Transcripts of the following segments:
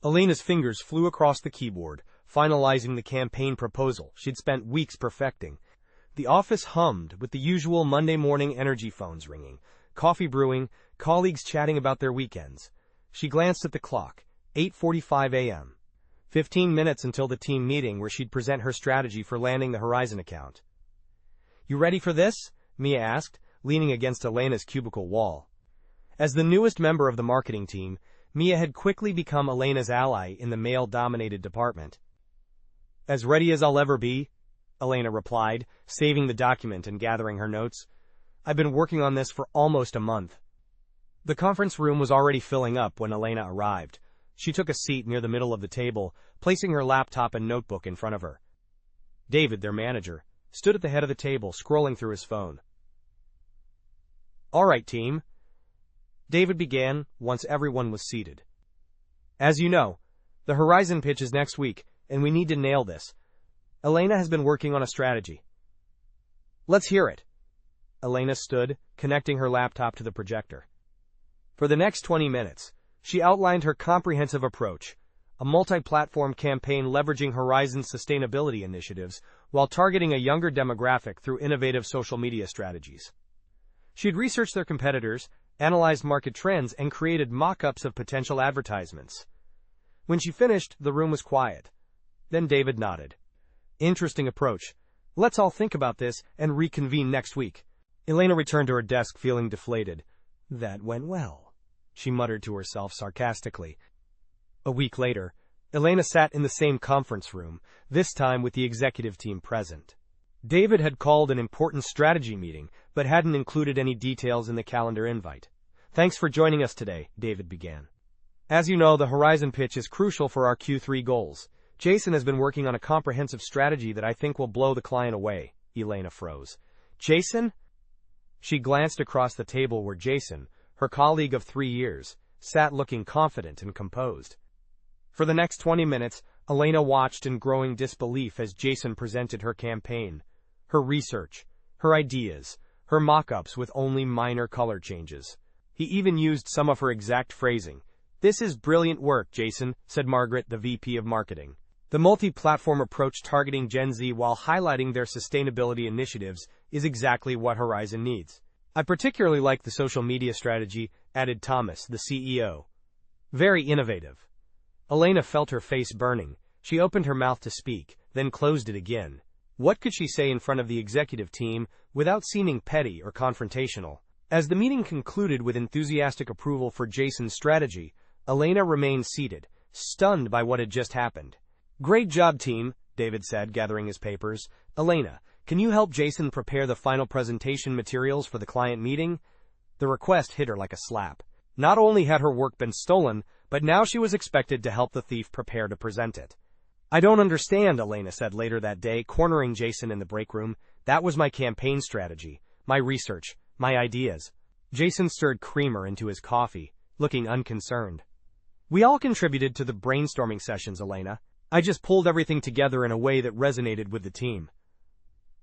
Elena's fingers flew across the keyboard, finalizing the campaign proposal she'd spent weeks perfecting. The office hummed, with the usual Monday morning energy phones ringing, coffee brewing, colleagues chatting about their weekends. She glanced at the clock. 8:45 a.m. 15 minutes until the team meeting where she'd present her strategy for landing the Horizon account. "You ready for this?" Mia asked, leaning against Elena's cubicle wall. As the newest member of the marketing team, Mia had quickly become Elena's ally in the male-dominated department. "As ready as I'll ever be," Elena replied, saving the document and gathering her notes. "I've been working on this for almost a month." The conference room was already filling up when Elena arrived. She took a seat near the middle of the table, placing her laptop and notebook in front of her. David, their manager, stood at the head of the table, scrolling through his phone. "All right, team," David began once everyone was seated. "As you know, the Horizon pitch is next week, and we need to nail this. Elena has been working on a strategy." "Let's hear it." Elena stood, connecting her laptop to the projector. For the next 20 minutes, she outlined her comprehensive approach, a multi-platform campaign leveraging Horizon's sustainability initiatives while targeting a younger demographic through innovative social media strategies. She'd researched their competitors, analyzed market trends, and created mock-ups of potential advertisements. When she finished, the room was quiet. Then David nodded. "Interesting approach. Let's all think about this and reconvene next week." Elena returned to her desk feeling deflated. "That went well," she muttered to herself sarcastically. A week later, Elena sat in the same conference room, this time with the executive team present. David had called an important strategy meeting, but hadn't included any details in the calendar invite. "Thanks for joining us today," David began. "As you know, the Horizon pitch is crucial for our Q3 goals. Jason has been working on a comprehensive strategy that I think will blow the client away." Elena froze. "Jason?" She glanced across the table where Jason, her colleague of 3 years, sat looking confident and composed. For the next 20 minutes, Elena watched in growing disbelief as Jason presented her campaign, her research, her ideas, her mock-ups with only minor color changes. He even used some of her exact phrasing. "This is brilliant work, Jason," said Margaret, the VP of Marketing. "The multi-platform approach targeting Gen Z while highlighting their sustainability initiatives is exactly what Horizon needs. I particularly like the social media strategy," added Thomas, the CEO. "Very innovative." Elena felt her face burning. She opened her mouth to speak, then closed it again. What could she say in front of the executive team without seeming petty or confrontational? As the meeting concluded with enthusiastic approval for Jason's strategy, Elena remained seated, stunned by what had just happened. "Great job, team," David said, gathering his papers. "Elena, can you help Jason prepare the final presentation materials for the client meeting?" The request hit her like a slap. Not only had her work been stolen, but now she was expected to help the thief prepare to present it. "I don't understand," Elena said later that day, cornering Jason in the break room. "That was my campaign strategy, my research, my ideas." Jason stirred creamer into his coffee, looking unconcerned. "We all contributed to the brainstorming sessions, Elena. I just pulled everything together in a way that resonated with the team."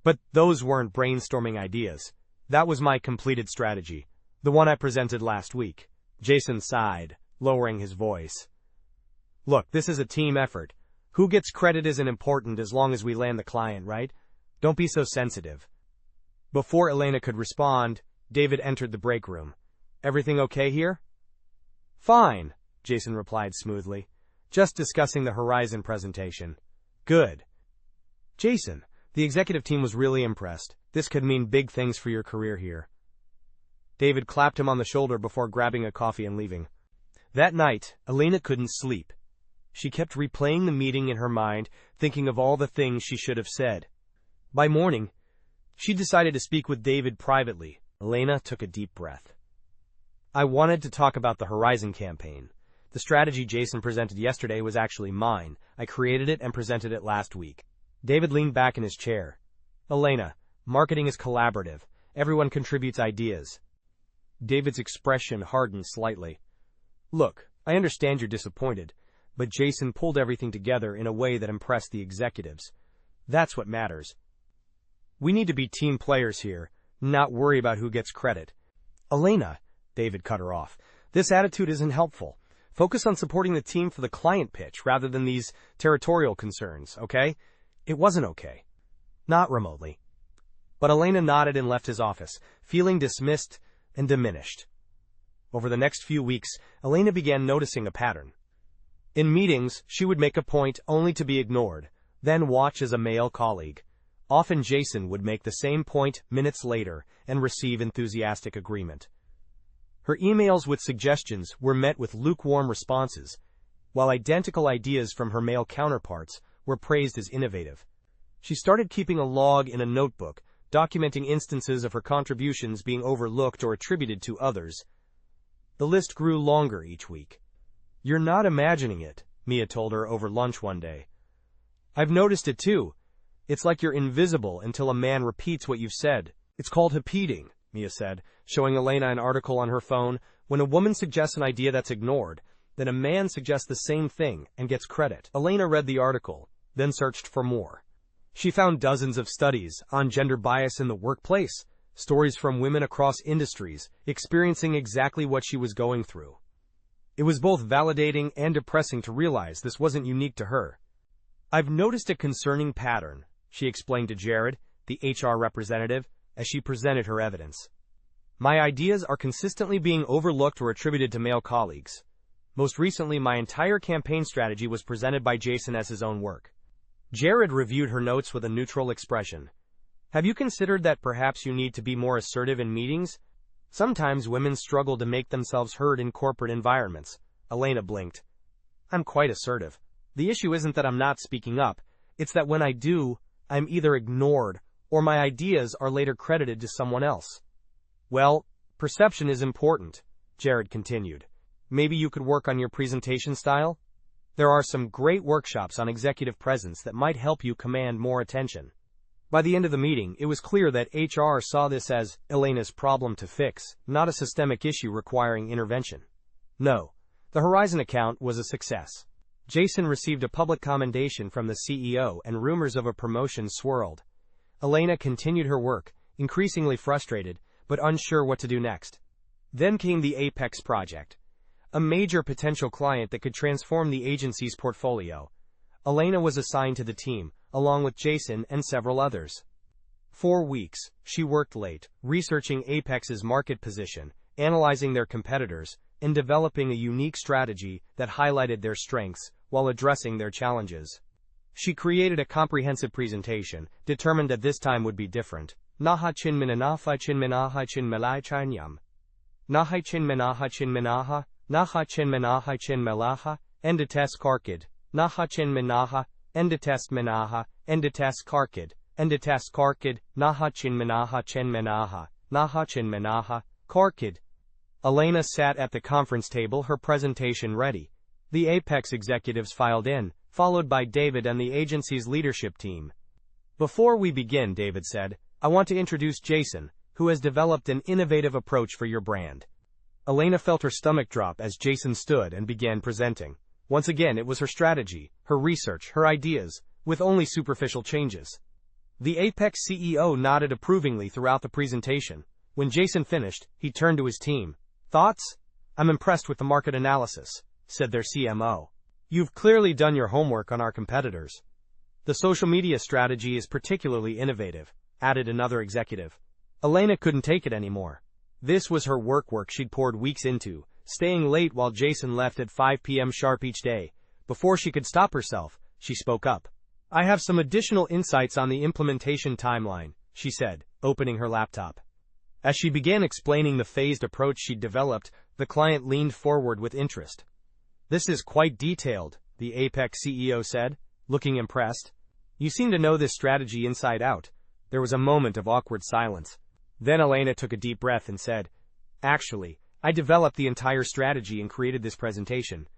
"But those weren't brainstorming ideas. That was my completed strategy, the one I presented last week." Jason sighed, lowering his voice. "Look, this is a team effort. Who gets credit isn't important as long as we land the client, right? Don't be so sensitive." Before Elena could respond, David entered the break room. "Everything okay here?" "Fine," Jason replied smoothly. "Just discussing the Horizon presentation." "Good." "Jason, the executive team was really impressed. This could mean big things for your career here." David clapped him on the shoulder before grabbing a coffee and leaving. That night, Elena couldn't sleep. She kept replaying the meeting in her mind, thinking of all the things she should have said. By morning, she decided to speak with David privately. Elena took a deep breath. "I wanted to talk about the Horizon campaign. The strategy Jason presented yesterday was actually mine. I created it and presented it last week." David leaned back in his chair. "Elena, marketing is collaborative. Everyone contributes ideas." David's expression hardened slightly. "Look, I understand you're disappointed, but Jason pulled everything together in a way that impressed the executives. That's what matters. We need to be team players here, not worry about who gets credit." "Elena," David cut her off, "this attitude isn't helpful. Focus on supporting the team for the client pitch rather than these territorial concerns, okay? It wasn't okay. Not remotely. But Elena nodded and left his office, feeling dismissed and diminished. Over the next few weeks, Elena began noticing a pattern. In meetings, she would make a point only to be ignored, then watch as a male colleague. Often Jason would make the same point minutes later and receive enthusiastic agreement. Her emails with suggestions were met with lukewarm responses, while identical ideas from her male counterparts were praised as innovative. She started keeping a log in a notebook, documenting instances of her contributions being overlooked or attributed to others. The list grew longer each week. "You're not imagining it," Mia told her over lunch one day. "I've noticed it too. It's like you're invisible until a man repeats what you've said." "It's called repeating," Mia said, showing Elena an article on her phone. "When a woman suggests an idea that's ignored, then a man suggests the same thing and gets credit." Elena read the article, then searched for more. She found dozens of studies on gender bias in the workplace, stories from women across industries, experiencing exactly what she was going through. It was both validating and depressing to realize this wasn't unique to her. "I've noticed a concerning pattern," she explained to Jared, the HR representative, as she presented her evidence. "My ideas are consistently being overlooked or attributed to male colleagues. Most recently, my entire campaign strategy was presented by Jason as his own work." Jared reviewed her notes with a neutral expression. "Have you considered that perhaps you need to be more assertive in meetings? Sometimes women struggle to make themselves heard in corporate environments." Elena blinked. "I'm quite assertive. The issue isn't that I'm not speaking up, it's that when I do, I'm either ignored or my ideas are later credited to someone else." "Well, perception is important," Jared continued. "Maybe you could work on your presentation style? There are some great workshops on executive presence that might help you command more attention." By the end of the meeting, it was clear that HR saw this as Elena's problem to fix, not a systemic issue requiring intervention. No, the Horizon account was a success. Jason received a public commendation from the CEO and rumors of a promotion swirled. Elena continued her work, increasingly frustrated, but unsure what to do next. Then came the Apex project, a major potential client that could transform the agency's portfolio. Elena was assigned to the team, along with Jason and several others. 4 weeks, she worked late, researching Apex's market position, analyzing their competitors, and developing a unique strategy that highlighted their strengths while addressing their challenges. She created a comprehensive presentation, determined that this time would be different. Naha chin minanaha chin minaha chin melai chanyam. Naha chin minaha chin minaha, naha chin minaha chin melaha, endates karkid. Naha chin minaha, endates minaha, endates karkid, endates karkid, naha chin minaha chin minaha, naha chin minaha, karkid. Elena sat at the conference table, her presentation ready. The Apex executives filed in, followed by David and the agency's leadership team. "Before we begin," David said, "I want to introduce Jason, who has developed an innovative approach for your brand." Elena felt her stomach drop as Jason stood and began presenting. Once again, it was her strategy, her research, her ideas, with only superficial changes. The Apex CEO nodded approvingly throughout the presentation. When Jason finished, he turned to his team. "Thoughts? I'm impressed with the market analysis," said their CMO. "You've clearly done your homework on our competitors. The social media strategy is particularly innovative," added another executive. Elena couldn't take it anymore. This was her work she'd poured weeks into, staying late while Jason left at 5 p.m. sharp each day. Before she could stop herself, she spoke up. "I have some additional insights on the implementation timeline," she said, opening her laptop. As she began explaining the phased approach she'd developed, the client leaned forward with interest. "This is quite detailed," the Apex CEO said, looking impressed. "You seem to know this strategy inside out." There was a moment of awkward silence. Then Elena took a deep breath and said, "Actually, I developed the entire strategy and created this presentation."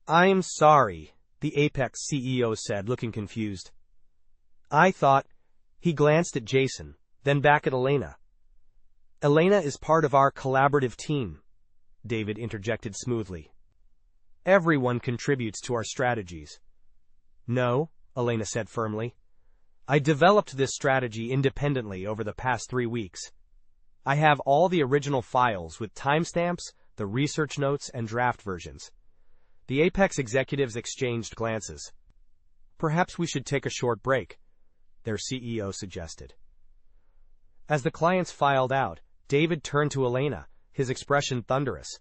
"I'm sorry," the Apex CEO said, looking confused. "I thought..." He glanced at Jason, then back at Elena. "Elena is part of our collaborative team," David interjected smoothly. "Everyone contributes to our strategies." "No," Elena said firmly. "I developed this strategy independently over the past 3 weeks. I have all the original files with timestamps, the research notes, and draft versions. The Apex executives exchanged glances. Perhaps we should take a short break, their CEO suggested. As the clients filed out, David turned to Elena, his expression thunderous.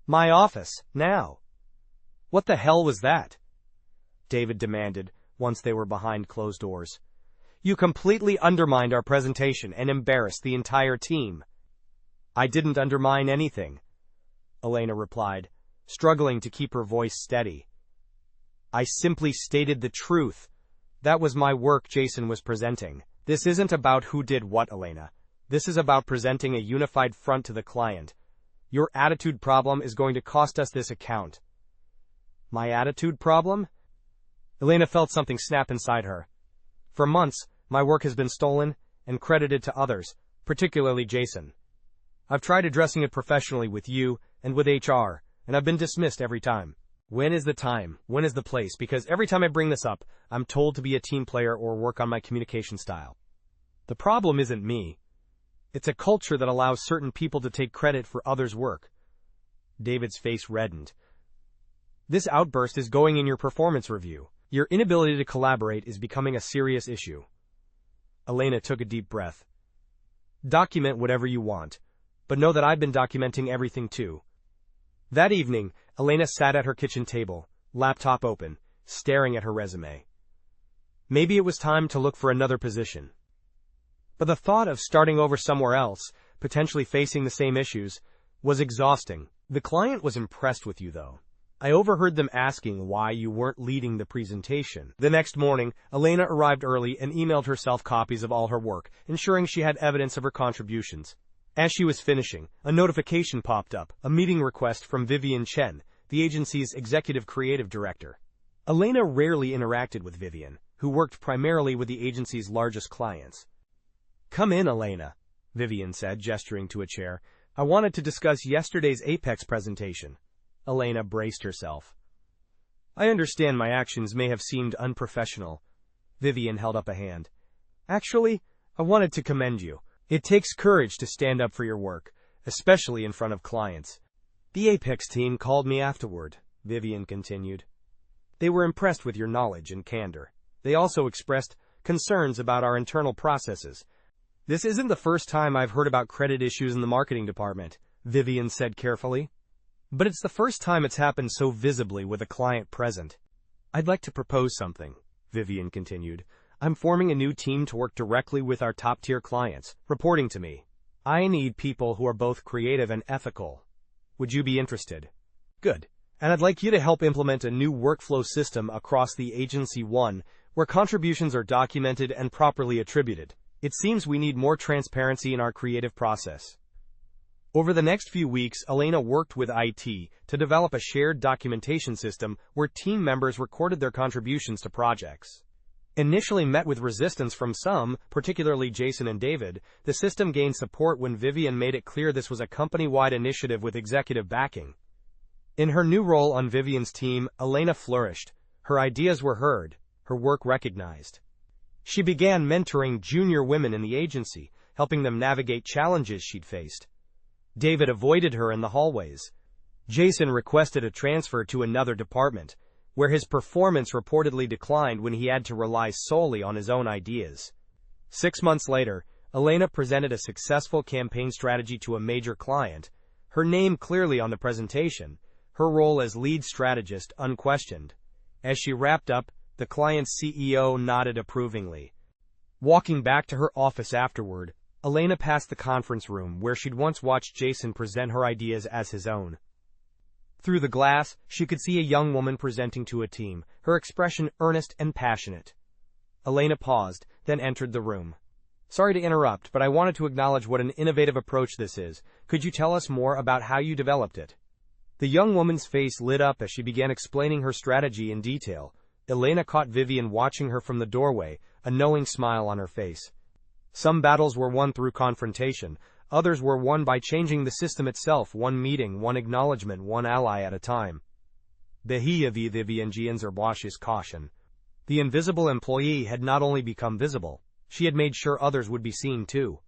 My office, now. What the hell was that? David demanded, once they were behind closed doors. You completely undermined our presentation and embarrassed the entire team. I didn't undermine anything, Elena replied, struggling to keep her voice steady. I simply stated the truth. That was my work Jason was presenting. This isn't about who did what, Elena. This is about presenting a unified front to the client. Your attitude problem is going to cost us this account. My attitude problem? Elena felt something snap inside her. For months, my work has been stolen and credited to others, particularly Jason. I've tried addressing it professionally with you and with HR, and I've been dismissed every time. When is the time? When is the place? Because every time I bring this up, I'm told to be a team player or work on my communication style. The problem isn't me. It's a culture that allows certain people to take credit for others' work. David's face reddened. This outburst is going in your performance review. Your inability to collaborate is becoming a serious issue. Elena took a deep breath. Document whatever you want, but know that I've been documenting everything too. That evening, Elena sat at her kitchen table, laptop open, staring at her resume. Maybe it was time to look for another position. But the thought of starting over somewhere else, potentially facing the same issues, was exhausting. The client was impressed with you, though. I overheard them asking why you weren't leading the presentation. The next morning, Elena arrived early and emailed herself copies of all her work, ensuring she had evidence of her contributions. As she was finishing, a notification popped up, a meeting request from Vivian Chen, the agency's executive creative director. Elena rarely interacted with Vivian, who worked primarily with the agency's largest clients. Come in, Elena, Vivian said, gesturing to a chair. I wanted to discuss yesterday's Apex presentation. Elena braced herself. I understand my actions may have seemed unprofessional. Vivian held up a hand. Actually, I wanted to commend you. It takes courage to stand up for your work, especially in front of clients. The Apex team called me afterward, Vivian continued. They were impressed with your knowledge and candor. They also expressed concerns about our internal processes. This isn't the first time I've heard about credit issues in the marketing department, Vivian said carefully. But it's the first time it's happened so visibly with a client present. I'd like to propose something, Vivian continued. I'm forming a new team to work directly with our top-tier clients, reporting to me. I need people who are both creative and ethical. Would you be interested? Good. And I'd like you to help implement a new workflow system across the agency one, where contributions are documented and properly attributed. It seems we need more transparency in our creative process. Over the next few weeks, Elena worked with IT to develop a shared documentation system where team members recorded their contributions to projects. Initially met with resistance from some, particularly Jason and David, the system gained support when Vivian made it clear this was a company-wide initiative with executive backing. In her new role on Vivian's team, Elena flourished. Her ideas were heard, her work recognized. She began mentoring junior women in the agency, helping them navigate challenges she'd faced. David avoided her in the hallways. Jason requested a transfer to another department, where his performance reportedly declined when he had to rely solely on his own ideas. 6 months later, Elena presented a successful campaign strategy to a major client, her name clearly on the presentation, her role as lead strategist unquestioned. As she wrapped up, the client's CEO nodded approvingly. Walking back to her office afterward, Elena passed the conference room where she'd once watched Jason present her ideas as his own. Through the glass, she could see a young woman presenting to a team, her expression earnest and passionate. Elena paused, then entered the room. Sorry to interrupt, but I wanted to acknowledge what an innovative approach this is. Could you tell us more about how you developed it? The young woman's face lit up as she began explaining her strategy in detail. Elena caught Vivian watching her from the doorway, a knowing smile on her face. Some battles were won through confrontation. Others were won by changing the system itself, one meeting, one acknowledgement, one ally at a time. Behia Vivian Gianzerbosch's caution. The invisible employee had not only become visible, she had made sure others would be seen too.